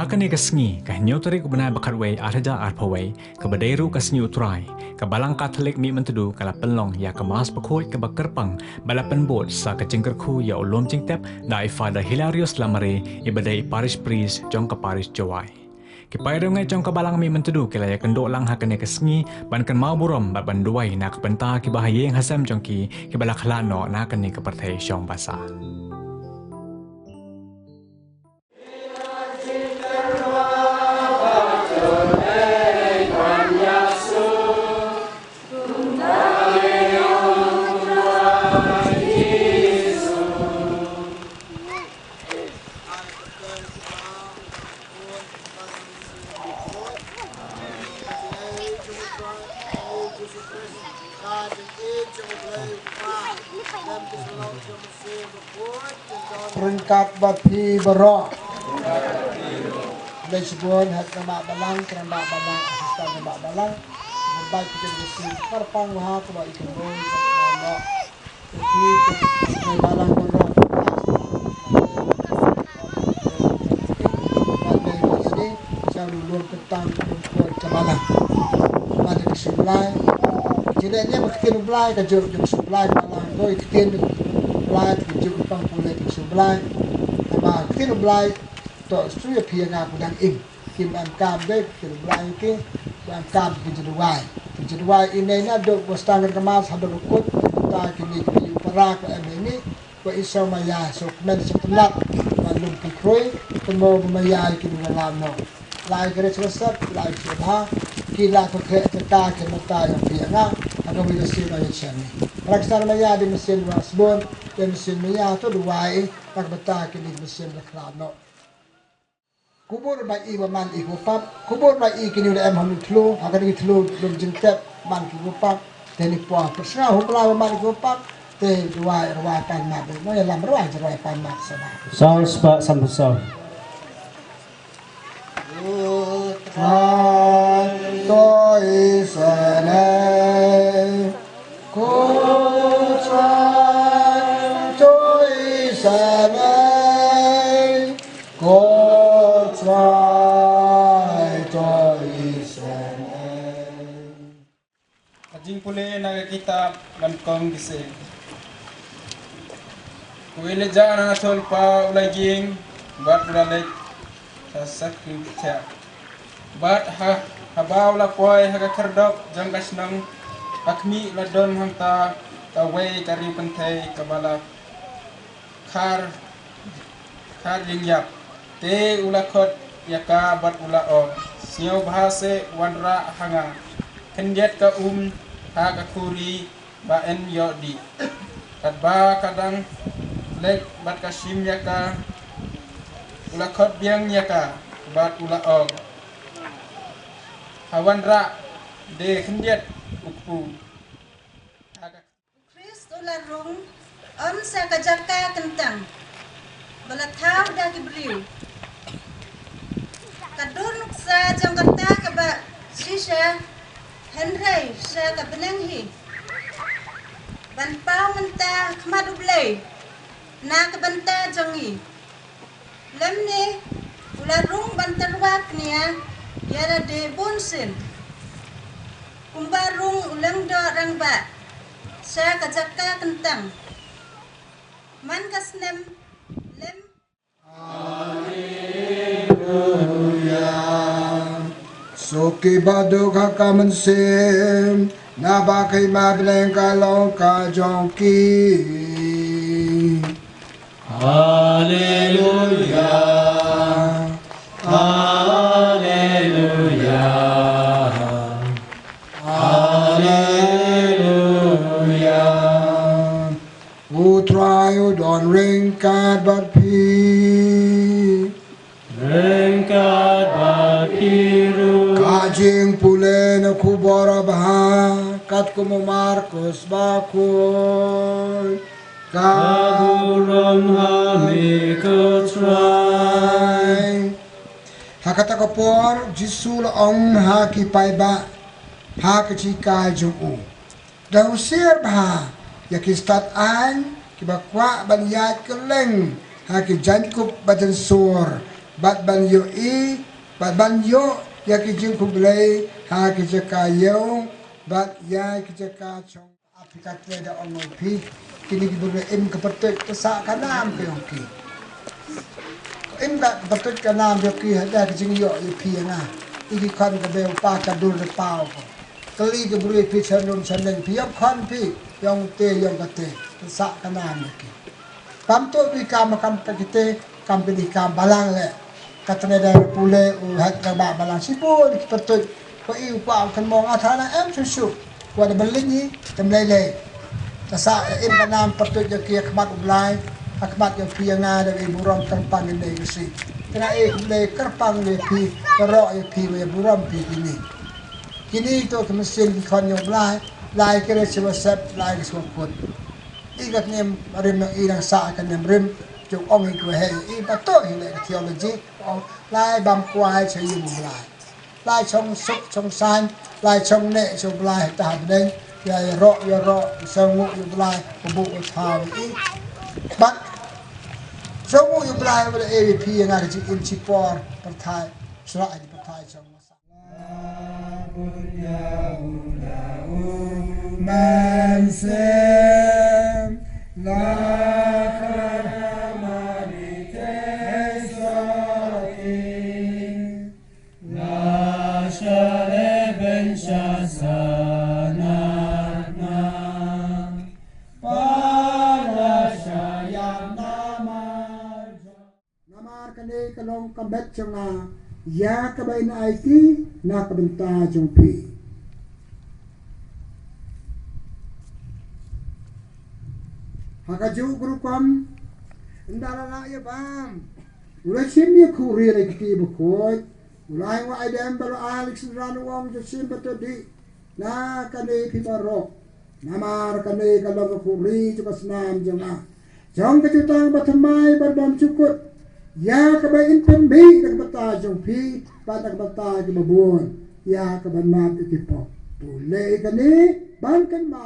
Hakane kasngi ka nyotari ko benai bakatway arja arpaway ka badairu kasngi utrai ka Balang Katholik Mihmyntdu kala penlong ya ka mas pakoi ka bakerpang balapan bot sa ka Jingkyrkhu ya ulom Jingtep da Father hilarious lamare ibadai Parish jong ka Parish Jowai. Kipai dongai jong ka Balang Mihmyntdu kala ya kendok lang hakane kasngi ban kan mau burom ba banduai nak benta ki bahayeng hasam jong ki balakhlano na kane ka partai syong basa. Peringkat bapi berok dari sebuah hat nama Balang kerana Balang asisten nama Balang membaik kita besi perpang wah kebaik ikan boy nama jadi Balang berok ini saya lulur petang untuk ke Balang pada kesimpulan jadinya berkirim belai kejur kesimpulan Balang boy kirim belai kejur pang pulai kesimpulan mà khi nó lại tổ suy phía ngà của đàn in kim em cam đấy khi nó lại cái em cam thì chỉ đuôi in này nó được một stang cái mas ada rukut ta kini kini para của em ini của Isau Maya so men setelah lalu pikroi temu Maya kini dalam no lại cái resep lại cái ha kila ko ke ta ke mata yang phía ngà ada video sih dari channel Raksar Maya di mesin wasbon dan mesin Maya tu dua tak betah kini mesin reklamo. Kubur bai man ikupap, kubur bai kini udah ham tlu, akan ini tlu dum Jingtep man ikupap, dan ipo persna hubla man ikupap, te dua pan mak, no ya lam ruai jerai pan mak sama. Song spa samsong. Toi sana, Samai kotrai toi samai. Ajing pule naga kita bankong gise. Kuile jana tol pa ulaging bat ulalik sasak kita. Bat habaw la poy haga kerdok jangkas nang akmi ladon hanta tawai kari pentai kabala khar jingyap te ulakot yaka bat ula o siyo bahase wanra hanga kenjet ka ha ka kuri ba en yodi kadba kadang lek bat kasim yaka ulakot biang yaka bat ula o hawanra de kenjet ukpu Chris ularung sa kajaka kentang balathaw da gibriu kadunuk sa jangkata kaba sisa henrei sa kabenenghi banpau menta khmadublei na kabanta jangi lemne ularung bantarwak niya yara de bonsin kumbarung ulang do rangba sa kajaka kentang man kasnem lem Hallelujah Soki baduk hakaman sim nabakai mableng kalong kajongki Hallelujah Hallelujah Hallelujah Who try you don't ring card but pee Rengkat bakiru Kajing pule na kubora baha kat kumu Markus bakul Kaburam hami kutrai Hakata kapor jisul ong haki paiba haki cikai jumu Dah usir baha yakistat an kibakwa baniyat keleng haki jankup badan sur bat ban yo I bat ban yo ya ki Jingkyrkhu blai ha ki jaka yo bat ya ki jaka chong apikat da on mo pi kini ki bulu im ka patut sa kanam ke ki im ka patut kanam yo ki da ki jing yo pi na iki kan ka be pa ka dur de pao ko kali ke bulu pi chanun chaneng pi yong kan pi yong te yong ka te sa kanam ki pam to pi kam ka kite kam pi kam balang le katne da pule u hat ka ba balang sipun ki patut ko I pa kan mong athana em su ko da balin ni tem le sa im kanam patut yo ki khmat ublai akmat yo pi nga da buram terpang ni ke si kena le kerpang le pi ro yo pi we buram pi ini kini to ke mesin ki kon yo blai lai ke se whatsapp lai ke so put igat nem rim I nang sa kan nem rim jok ong I ko he I pato hi le theology lai bam kwai che yu blai lai chong suk chong san lai chong ne chong blai ta den ya ro sang mu yu blai bu tha I but sang mu yu blai ba AVP nga ji in chi por par thai sra ai par thai chong sa man sem la kharamani tesaki La shale ben shasanatna Pala shayam namar kane kalong kambet changa ya kabay na IT na kabenta jong pi hakaju guru kam ndala la ya bam ula sim ya khuri le ki bu khoi ulai wa idem balo alex ranu wong jo sim batodi na kane pi baro namar kane kalong khuri jo kasnam janga jong ka jutang bathamai barbam cukut ya kabay intembi nagbata jong pi pa nagbata ki babon ya kabanat itipo tule kani ban kan ma